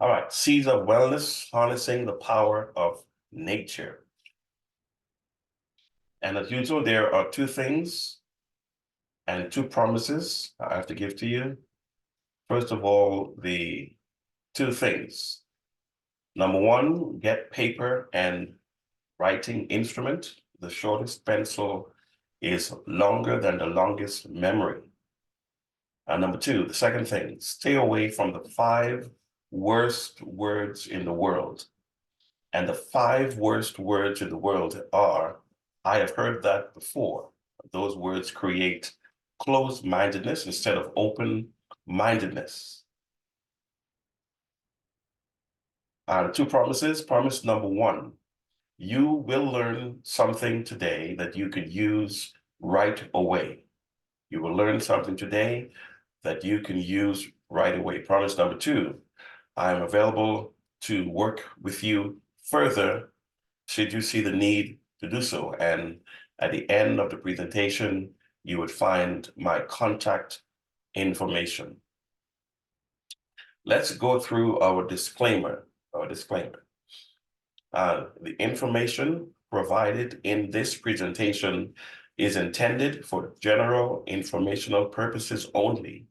All right, Seeds of Wellness, harnessing the power of nature. And as usual, there are two things and two promises I have to give to you. First of all, the two things. Number one, get paper and writing instrument. The shortest pencil is longer than the longest memory. And number two, the second thing, stay away from the 5 worst words in the world. And the 5 worst words in the world are, I have heard that before. Those words create closed-mindedness instead of open-mindedness. Two promises. Promise number one, you will learn something today that you could use right away. You will learn something today that you can use right away. Promise number two, I am available to work with you further should you see the need to do so. And at the end of the presentation, you would find my contact information. Let's go through our disclaimer. The information provided in this presentation is intended for general informational purposes only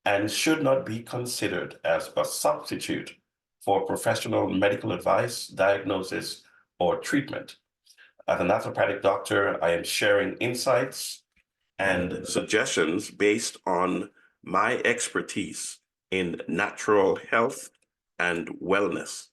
and should not be considered as a substitute for professional medical advice, diagnosis, or treatment. As a naturopathic doctor, I am sharing insights and suggestions based on my expertise in natural health and wellness.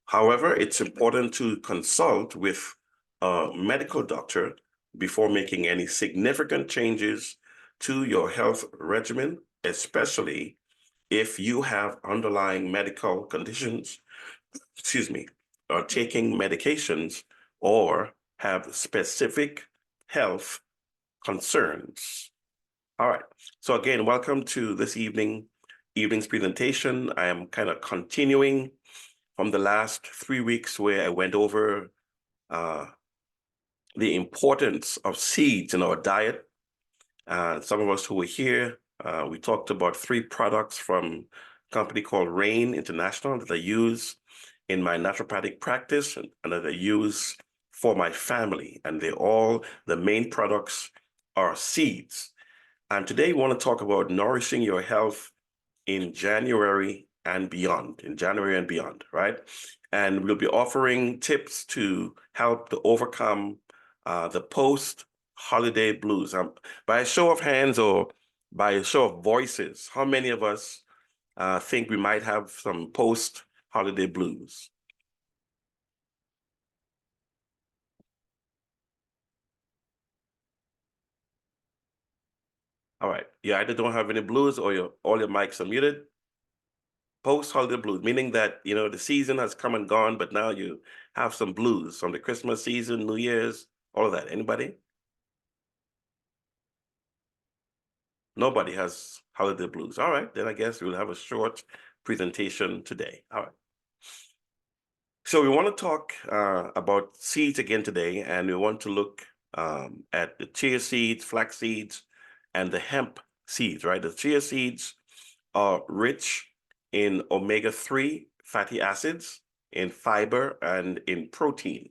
However, it's important to consult with a medical doctor before making any significant changes to your health regimen, especially if you have underlying medical conditions, are taking medications or have specific health concerns. All right. So again, welcome to this evening's presentation. I am kind of continuing from the last 3 weeks where I went over the importance of seeds in our diet. Some of us who were here, we talked about 3 products from a company called H.E.A.L International that I use in my naturopathic practice and that I use for my family. And the main products are seeds. And today we want to talk about nourishing your health in January and beyond, right? And we'll be offering tips to help to overcome the post-holiday blues. By a show of hands or by a show of voices, how many of us think we might have some post-holiday blues? All right, you either don't have any blues or all your mics are muted. Post-holiday blues, meaning that, the season has come and gone, but now you have some blues from the Christmas season, New Year's, all of that. Anybody? Nobody has holiday blues. All right, then I guess we'll have a short presentation today. All right. So we want to talk about seeds again today, and we want to look at the chia seeds, flax seeds, and the hemp seeds, right? The chia seeds are rich in omega-3 fatty acids, in fiber, and in protein.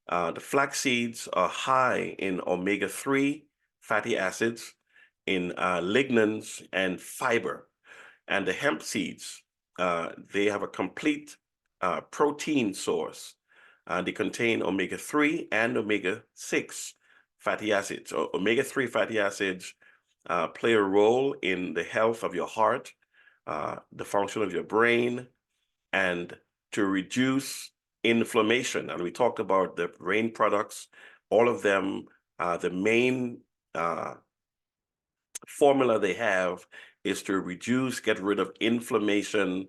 The flax seeds are high in omega-3 fatty acids, in lignans and fiber. And the hemp seeds, they have a complete protein source. They contain omega-3 and omega-6 fatty acids. So omega-3 fatty acids play a role in the health of your heart, the function of your brain, and to reduce inflammation. And we talked about the brain products, all of them, the main formula they have is to get rid of inflammation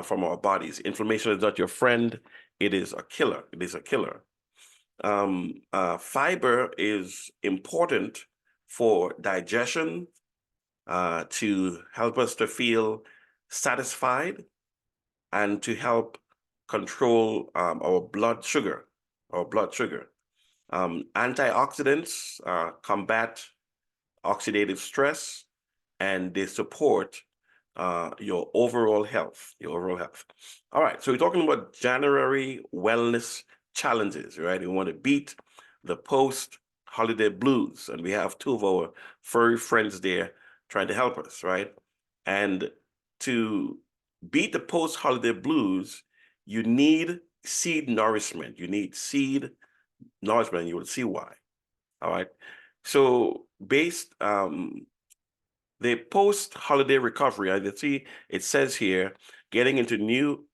from our bodies. Inflammation is not your friend, it is a killer. Fiber is important for digestion, to help us to feel satisfied, and to help control our blood sugar. Antioxidants combat oxidative stress, and they support your overall health, All right, so we're talking about January wellness challenges, right? We want to beat the post-holiday blues, and we have two of our furry friends there trying to help us, right? And to beat the post-holiday blues, you need seed nourishment. You need seed nourishment, you will see why. All right. So based the post-holiday recovery, I see it says here, getting into new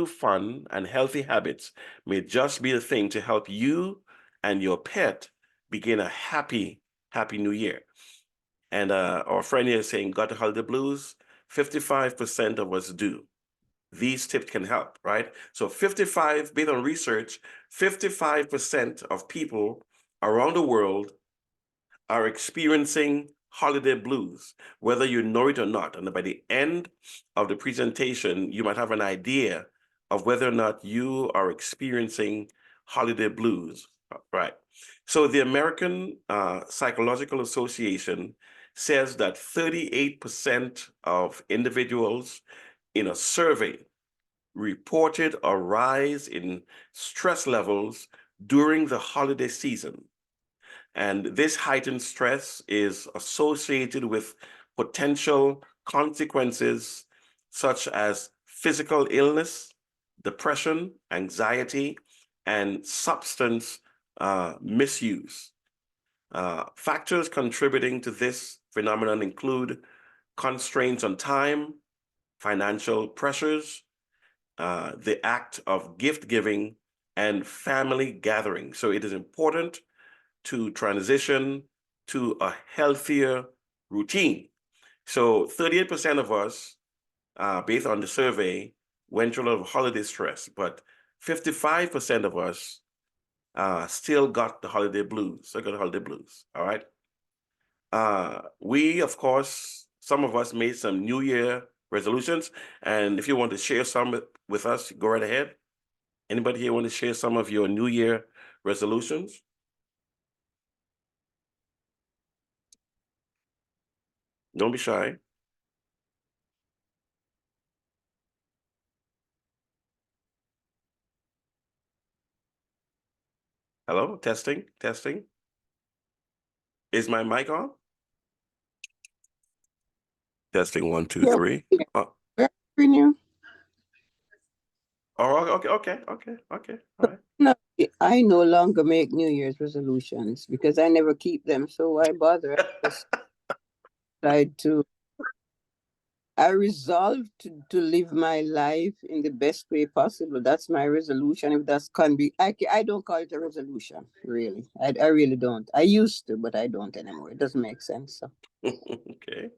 fun and healthy habits may just be the thing to help you and your pet begin a happy new year. And our friend here is saying, got the holiday blues? 55% of us do. These tips can help, right? So 55, based on research, 55% of people around the world are experiencing holiday blues, whether you know it or not. And by the end of the presentation, you might have an idea of whether or not you are experiencing holiday blues, right? So the American Psychological Association says that 38% of individuals in a survey reported a rise in stress levels during the holiday season. And this heightened stress is associated with potential consequences such as physical illness, depression, anxiety, and substance misuse. Factors contributing to this phenomenon include constraints on time, financial pressures, the act of gift giving, and family gathering. So it is important to transition to a healthier routine. So 38% of us, based on the survey, went through a lot of holiday stress, but 55% of us still got the holiday blues. All right. We, of course, some of us made some New Year resolutions. And if you want to share some with us, go right ahead. Anybody here want to share some of your New Year resolutions? Don't be shy. Hello, testing, testing. Is my mic on? Testing, one, two, Yeah, three. we're hearing you. Oh, okay. All right. No, I no longer make New Year's resolutions because I never keep them. So why bother? I just tried to. I resolved to live my life in the best way possible. That's my resolution. If that's can be, I don't call it a resolution. Really, I really don't. I used to, but I don't anymore. It doesn't make sense. So. Okay.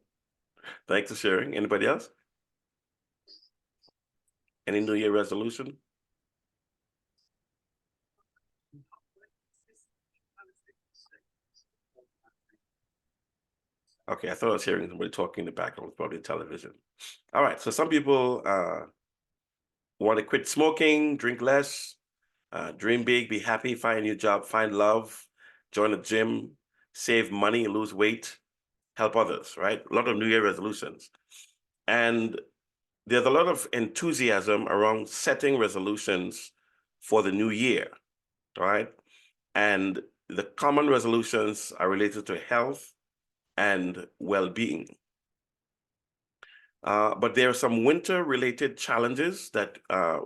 Thanks for sharing. Anybody else? Any New Year resolution? Okay, I thought I was hearing somebody talking in the background. It's probably television. All right. So some people want to quit smoking, drink less, dream big, be happy, find a new job, find love, join a gym, save money, lose weight, help others, right? A lot of New Year resolutions. And there's a lot of enthusiasm around setting resolutions for the new year, right? And the common resolutions are related to health and well-being. But there are some winter-related challenges that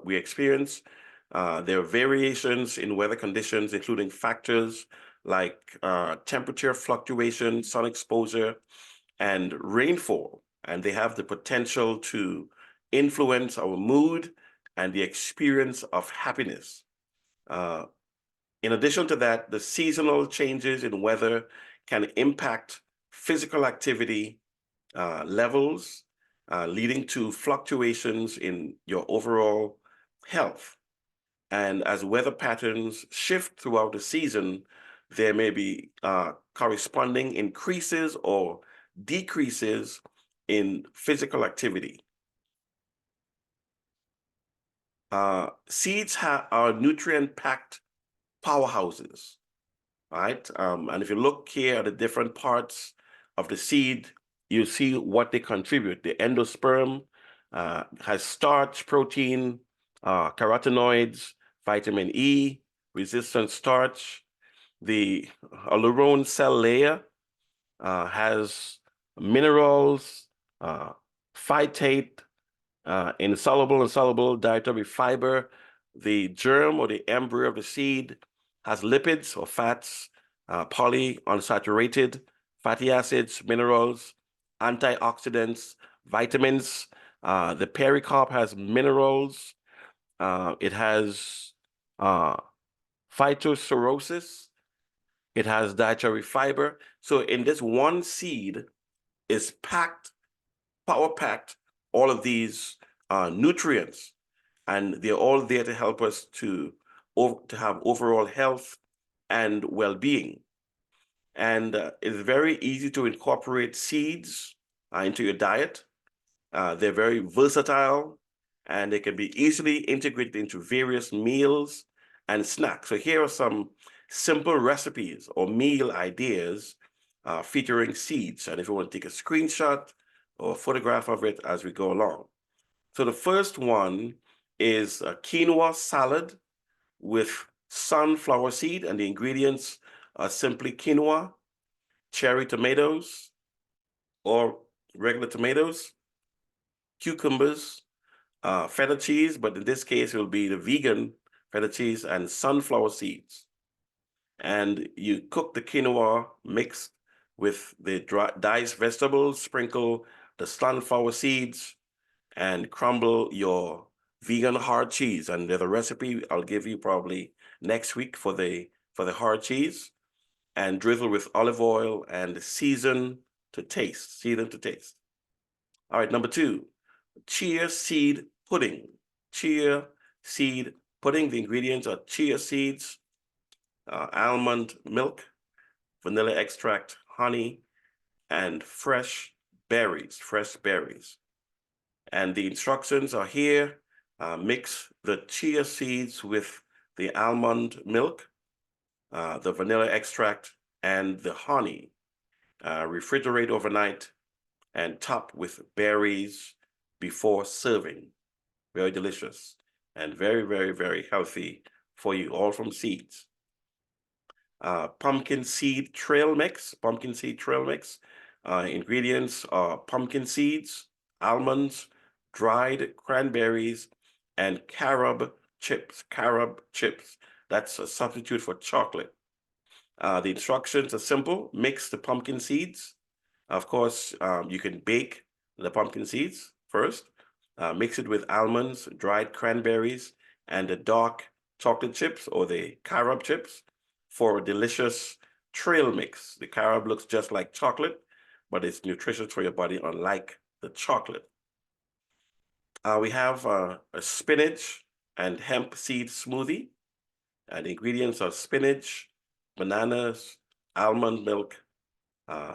we experience. There are variations in weather conditions, including factors like temperature fluctuation, sun exposure, and rainfall. And they have the potential to influence our mood and the experience of happiness. Uh, in addition to that, the seasonal changes in weather can impact physical activity levels, leading to fluctuations in your overall health. And as weather patterns shift throughout the season, there may be corresponding increases or decreases in physical activity. Seeds are nutrient-packed powerhouses, right? And if you look here at the different parts of the seed, you see what they contribute. The endosperm has starch, protein, carotenoids, vitamin E, resistant starch. The hyaluron cell layer has minerals, phytate, insoluble and soluble dietary fiber. The germ or the embryo of the seed has lipids or fats, polyunsaturated fatty acids, minerals, antioxidants, vitamins. The pericarp has minerals. It has phytocirrhosis. It has dietary fiber. So in this one seed is packed, power packed, all of these nutrients, and they're all there to help us to have overall health and well-being. And it's very easy to incorporate seeds into your diet. They're very versatile, and they can be easily integrated into various meals and snacks. So here are some simple recipes or meal ideas featuring seeds. And if you want to take a screenshot or a photograph of it as we go along. So the first one is a quinoa salad with sunflower seed, and the ingredients are simply quinoa, cherry tomatoes, or regular tomatoes, cucumbers, feta cheese, but in this case, it will be the vegan feta cheese and sunflower seeds. And you cook the quinoa mixed with the diced vegetables, sprinkle the sunflower seeds, and crumble your vegan hard cheese. And there's a recipe I'll give you probably next week for the hard cheese, and drizzle with olive oil and season to taste. All right, number 2, chia seed pudding. Chia seed pudding. The ingredients are chia seeds, almond milk, vanilla extract, honey, and fresh berries. And the instructions are here. Mix the chia seeds with the almond milk, the vanilla extract, and the honey. Refrigerate overnight and top with berries before serving. Very delicious and very, very, very healthy for you, all from seeds. Pumpkin seed trail mix. Ingredients are pumpkin seeds, almonds, dried cranberries, and carob chips. That's a substitute for chocolate. The instructions are simple. Mix the pumpkin seeds. Of course, you can bake the pumpkin seeds first. Mix it with almonds, dried cranberries, and the dark chocolate chips or the carob chips for a delicious trail mix. The carob looks just like chocolate, but it's nutritious for your body, unlike the chocolate. We have a spinach and hemp seed smoothie. And the ingredients are spinach, bananas, almond milk,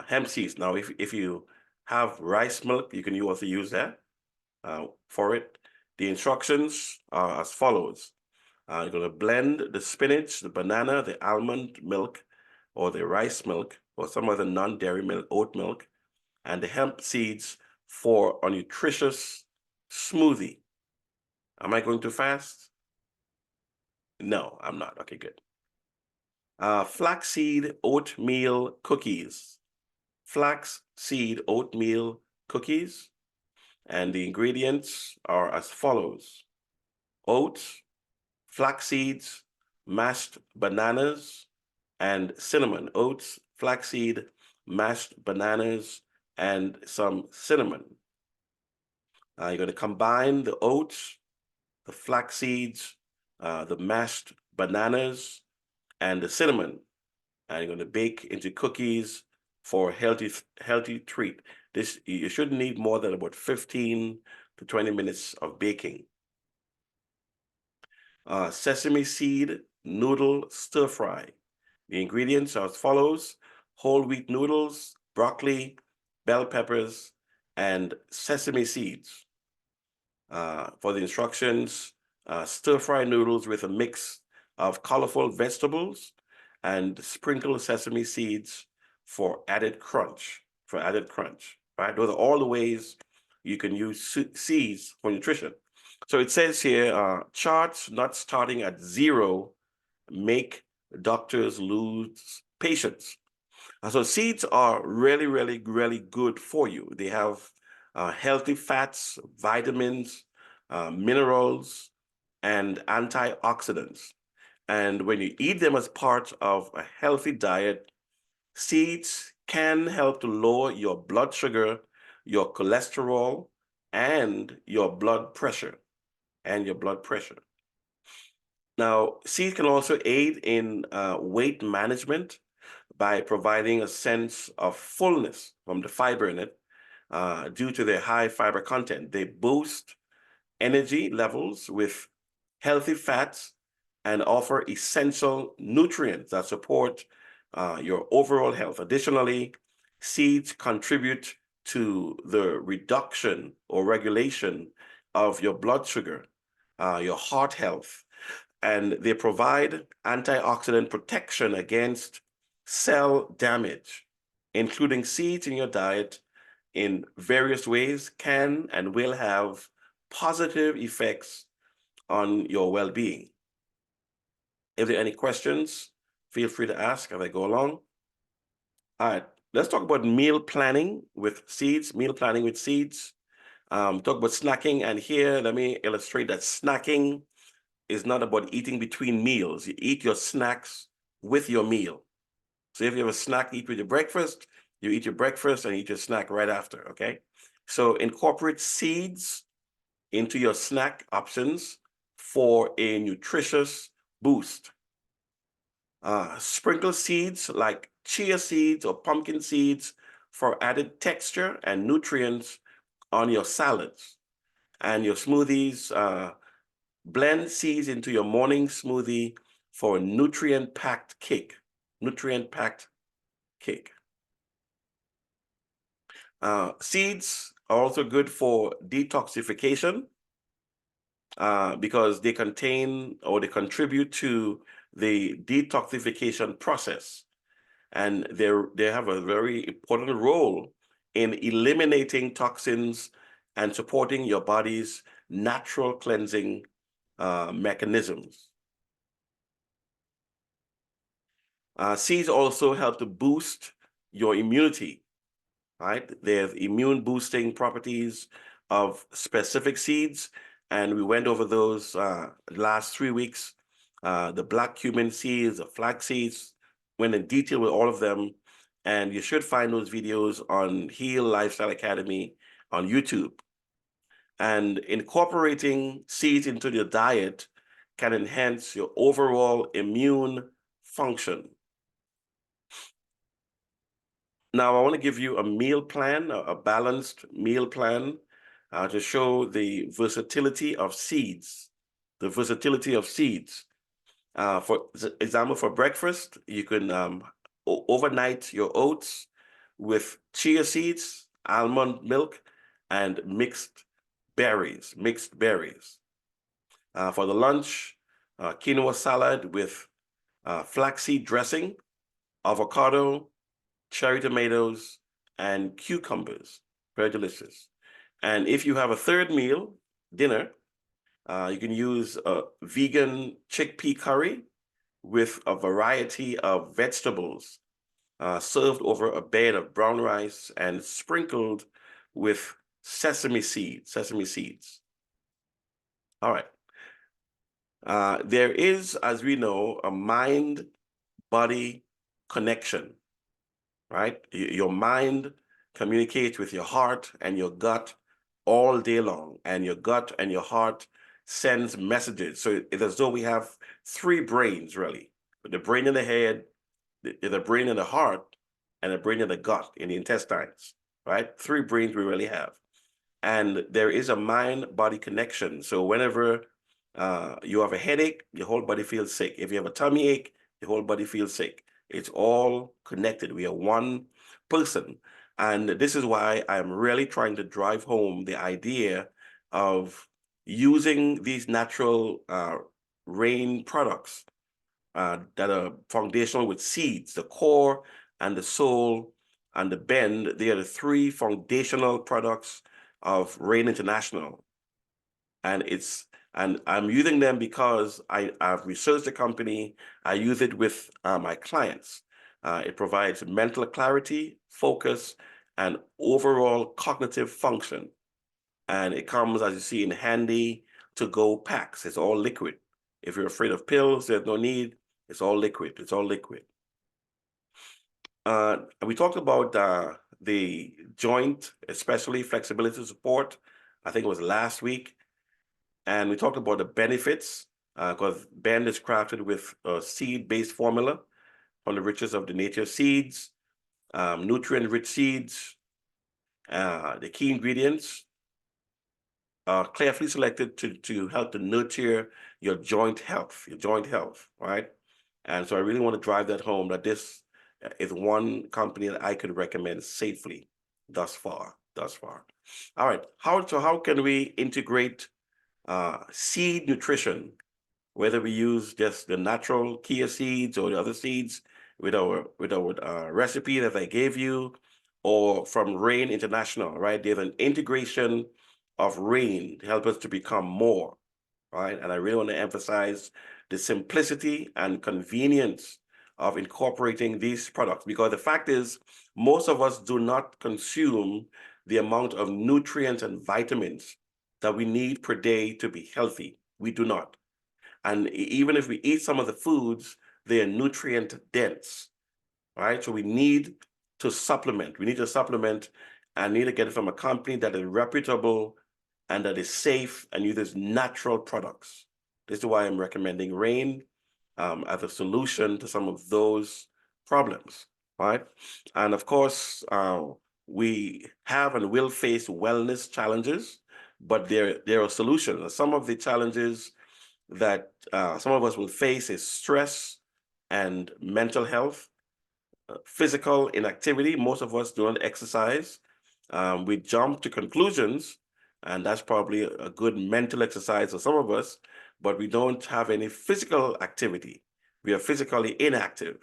hemp seeds. Now, if you have rice milk, you can also use that for it. The instructions are as follows. You're going to blend the spinach, the banana, the almond milk, or the rice milk, or some other non-dairy milk, oat milk, and the hemp seeds for a nutritious smoothie. Am I going too fast? No, I'm not. Okay, good. Flaxseed oatmeal cookies. Flaxseed oatmeal cookies. And the ingredients are as follows. Oats, flax seeds, mashed bananas, and cinnamon. Oats, flaxseed, mashed bananas, and some cinnamon. You're going to combine the oats, the flax seeds, the mashed bananas, and the cinnamon. And you're going to bake into cookies for a healthy treat. This, you shouldn't need more than about 15 to 20 minutes of baking. Sesame seed noodle stir fry. The ingredients are as follows: whole wheat noodles, broccoli, bell peppers, and sesame seeds. For the instructions, stir fry noodles with a mix of colorful vegetables and sprinkle sesame seeds for added crunch. right? Those are all the ways you can use seeds for nutrition. So it says here, charts not starting at zero make doctors lose patience. So seeds are really, really, really good for you. They have healthy fats, vitamins, minerals, and antioxidants. And when you eat them as part of a healthy diet, seeds can help to lower your blood sugar, your cholesterol, and your blood pressure, Now, seeds can also aid in weight management by providing a sense of fullness from the fiber in it due to their high fiber content. They boost energy levels with healthy fats and offer essential nutrients that support your overall health. Additionally, seeds contribute to the reduction or regulation of your blood sugar, your heart health, and they provide antioxidant protection against cell damage. Including seeds in your diet in various ways can and will have positive effects on your well-being. If there are any questions, feel free to ask as I go along. All right, let's talk about meal planning with seeds, Talk about snacking, and here, let me illustrate that snacking is not about eating between meals. You eat your snacks with your meal. So if you have a snack, eat with your breakfast, you eat your breakfast and eat your snack right after, okay? So incorporate seeds into your snack options for a nutritious boost. Sprinkle seeds like chia seeds or pumpkin seeds for added texture and nutrients on your salads and your smoothies. Blend seeds into your morning smoothie for a nutrient-packed cake. Seeds are also good for detoxification because they contain or they contribute to the detoxification process. And they have a very important role in eliminating toxins and supporting your body's natural cleansing mechanisms. Seeds also help to boost your immunity, right? There's immune boosting properties of specific seeds, and we went over those last 3 weeks. The black cumin seeds, the flax seeds, went in detail with all of them, and you should find those videos on H.E.A.L Lifestyle Academy on YouTube. And incorporating seeds into your diet can enhance your overall immune function. Now, I want to give you a meal plan, a balanced meal plan to show the versatility of seeds. For example, for breakfast, you can overnight your oats with chia seeds, almond milk, and mixed berries. For the lunch, quinoa salad with flaxseed dressing, avocado, cherry tomatoes, and cucumbers. Very delicious. And if you have a third meal, dinner, you can use a vegan chickpea curry with a variety of vegetables served over a bed of brown rice and sprinkled with sesame seeds. All right. There is, as we know, a mind-body connection, right? Your mind communicates with your heart and your gut all day long, and your gut and your heart sends messages. So it's as though we have 3 brains, really. The brain in the head, the brain in the heart, and the brain in the gut, in the intestines, right? 3 brains we really have. And there is a mind-body connection. So whenever you have a headache, your whole body feels sick. If you have a tummy ache, your whole body feels sick. It's all connected. We are one person. And this is why I'm really trying to drive home the idea of using these natural rain products that are foundational with seeds, the core and the soul and the Bend. They are the three foundational products of Rain International. And I'm using them because I've researched the company. I use it with my clients. It provides mental clarity, focus, and overall cognitive function. And it comes, as you see, in handy to go packs. It's all liquid. If you're afraid of pills, there's no need. It's all liquid. It's all liquid. We talked about the joint, especially flexibility support. I think it was last week. And we talked about the benefits, because Bend is crafted with a seed-based formula from the riches of the nature seeds, nutrient-rich seeds. The key ingredients are carefully selected to help to nurture your joint health, right? And so I really want to drive that home, that this is one company that I could recommend safely thus far. All right, how can we integrate seed nutrition, whether we use just the natural chia seeds or the other seeds with our recipe that I gave you, or from Rain International, right? There's an integration of Rain to help us to become more, right? And I really want to emphasize the simplicity and convenience of incorporating these products, because the fact is, most of us do not consume the amount of nutrients and vitamins that we need per day to be healthy. We do not. And even if we eat some of the foods, they are nutrient dense, right? So we need to supplement. We need to supplement and need to get it from a company that is reputable and that is safe and uses natural products. This is why I'm recommending Rain as a solution to some of those problems, right? And of course, we have and will face wellness challenges, but there are solutions. Some of the challenges that some of us will face is stress and mental health, physical inactivity. Most of us don't exercise. We jump to conclusions, and that's probably a good mental exercise for some of us, but we don't have any physical activity. We are physically inactive,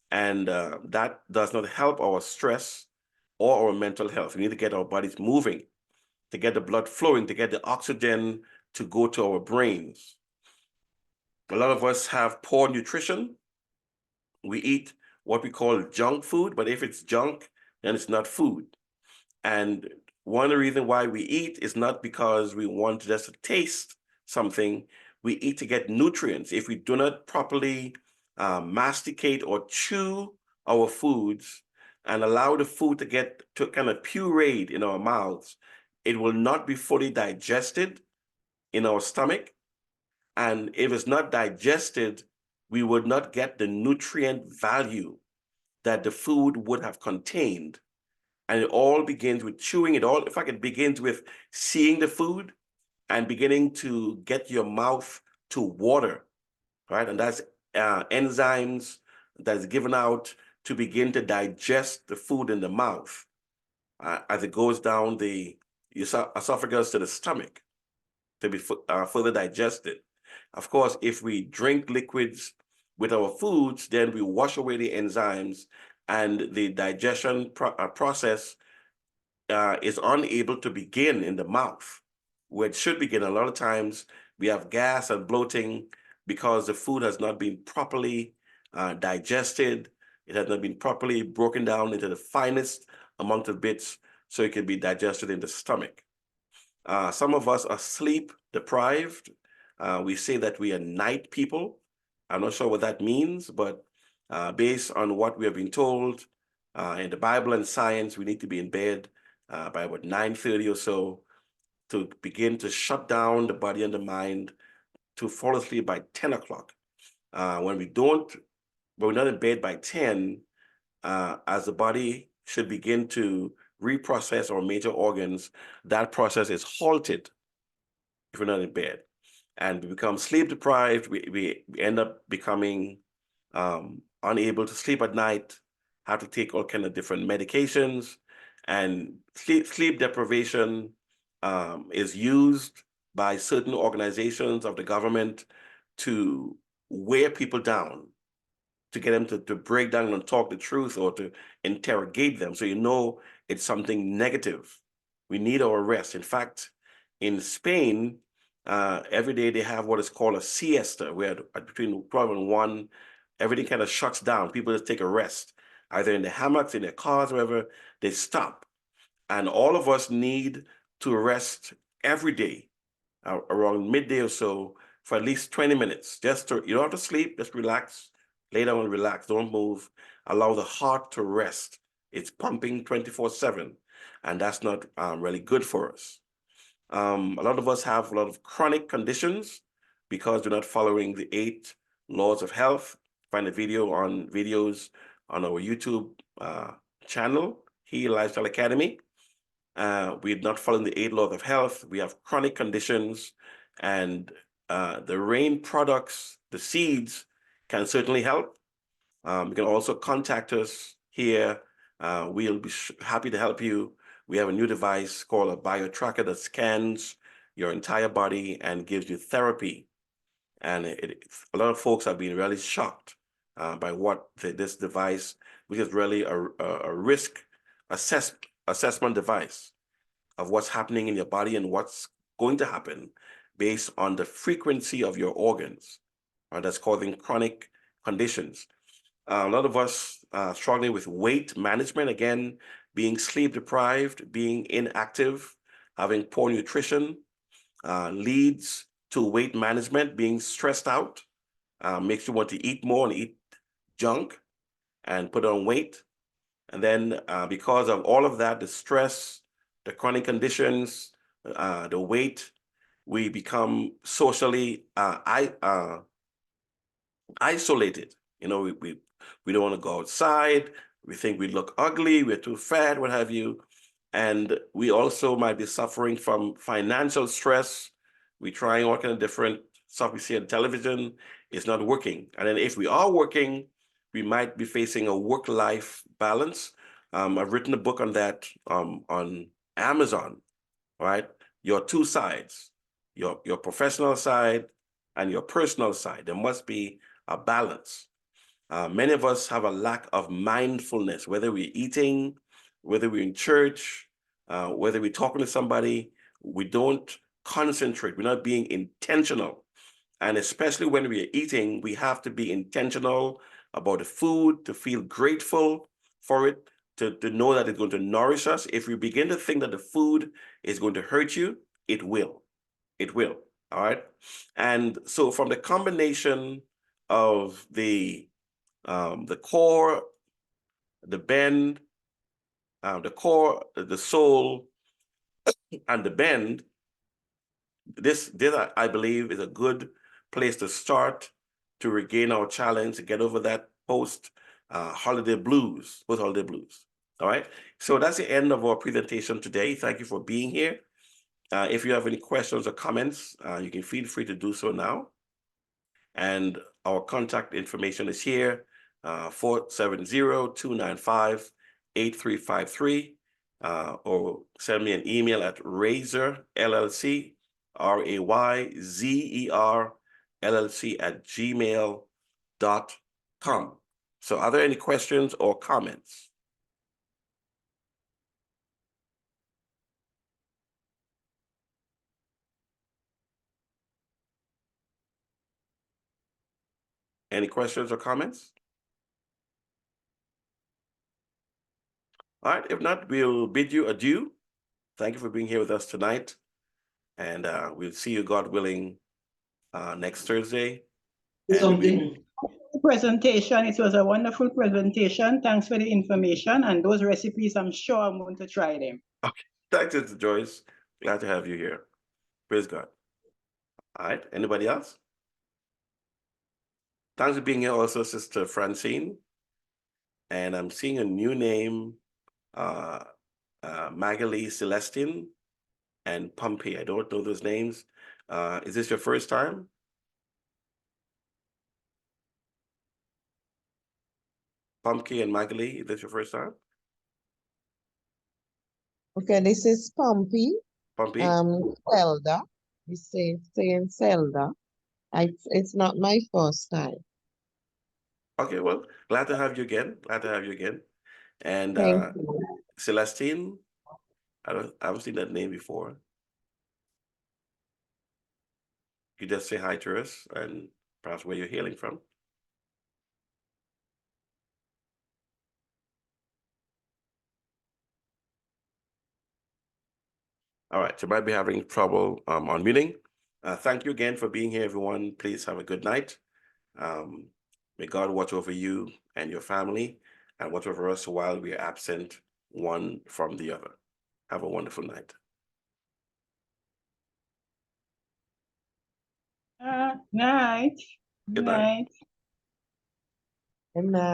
and that does not help our stress or our mental health. We need to get our bodies moving, to get the blood flowing, to get the oxygen to go to our brains. A lot of us have poor nutrition. We eat what we call junk food, but if it's junk, then it's not food. And one of the reasons why we eat is not because we want just to taste something. We eat to get nutrients. If we do not properly masticate or chew our foods and allow the food to get to kind of pureed in our mouths, it will not be fully digested in our stomach. And if it's not digested, we would not get the nutrient value that the food would have contained. And it all begins with chewing. In fact, it begins with seeing the food and beginning to get your mouth to water, right? And that's enzymes that's given out to begin to digest the food in the mouth as it goes down the esophagus to the stomach to be further digested. Of course, if we drink liquids with our foods, then we wash away the enzymes and the digestion process is unable to begin in the mouth, where it should begin. A lot of times we have gas and bloating because the food has not been properly digested. It has not been properly broken down into the finest amount of bits so it can be digested in the stomach. Some of us are sleep deprived. We say that we are night people. I'm not sure what that means, but based on what we have been told in the Bible and science, we need to be in bed by about 9:30 or so to begin to shut down the body and the mind to fall asleep by 10 o'clock. When we're not in bed by 10, as the body should begin to reprocess our major organs, that process is halted if we're not in bed. And we become sleep deprived. We end up becoming unable to sleep at night, have to take all kind of different medications. And sleep deprivation is used by certain organizations of the government to wear people down, to get them to break down and talk the truth or to interrogate them. So you know it's something negative. We need our rest. In fact, in Spain, every day they have what is called a siesta, where between 12 and 1, everything kind of shuts down. People just take a rest, either in the hammocks, in their cars, wherever they stop. And all of us need to rest every day around midday or so for at least 20 minutes. Just to, you don't have to sleep, just relax, lay down and relax, don't move. Allow the heart to rest. It's pumping 24/7, and that's not really good for us. A lot of us have a lot of chronic conditions because we're not following the 8 laws of health. Find a videos on our YouTube channel, H.E.A.L Lifestyle Academy. We're not following the 8 laws of health. We have chronic conditions, and the rain products, the seeds, can certainly help. You can also contact us here. We'll be happy to help you. We have a new device called a bio-tracker that scans your entire body and gives you therapy. And a lot of folks have been really shocked by what this device, which is really a risk assessment device of what's happening in your body and what's going to happen based on the frequency of your organs that's causing chronic conditions. A lot of us struggling with weight management, again, being sleep deprived, being inactive, having poor nutrition, leads to weight management, being stressed out, makes you want to eat more and eat junk and put on weight. And then because of all of that, the stress, the chronic conditions, the weight, we become socially isolated. You know, we don't want to go outside. We think we look ugly. We're too fat, what have you. And we also might be suffering from financial stress. We're trying all kind of different stuff we see on television. It's not working. And then if we are working, we might be facing a work-life balance. I've written a book on that on Amazon, right? Your 2 sides, your professional side and your personal side. There must be a balance. Many of us have a lack of mindfulness, whether we're eating, whether we're in church, whether we're talking to somebody, we don't concentrate. We're not being intentional. And especially when we're eating, we have to be intentional about the food, to feel grateful for it, to know that it's going to nourish us. If you begin to think that the food is going to hurt you, it will. It will. All right. And so from the combination of the core, the bend, the core, the soul, and the bend, this I believe is a good place to start to regain our challenge, to get over that post-holiday blues. All right. So that's the end of our presentation today. Thank you for being here. If you have any questions or comments, you can feel free to do so now. And our contact information is here, 470-295-8353, or send me an email at Razor LLC, RAYZER LLC @gmail.com. So are there any questions or comments? Any questions or comments? All right, if not, we'll bid you adieu. Thank you for being here with us tonight. And we'll see you, God willing, next Thursday. Something. Presentation. It was a wonderful presentation. Thanks for the information. And those recipes, I'm sure I'm going to try them. Okay. Thanks, Sister Joyce. Glad to have you here. Praise God. All right. Anybody else? Thanks for being here also, Sister Francine. And I'm seeing a new name, Magali Celestine and Pompey. I don't know those names. Is this your first time? Pumpkin and Magali, is this your first time? Okay, this is Pompey. Pompey? Zelda. You saying Zelda. It's not my first time. Okay, well, glad to have you again. Glad to have you again. And Thank you. Celestine, I haven't seen that name before. You just say hi to us and perhaps where you're hailing from. All right, so might be having trouble unmuting. Thank you again for being here, everyone. Please have a good night. May God watch over you and your family and watch over us while we are absent one from the other. Have a wonderful night. Night. Good night. Night. Good night.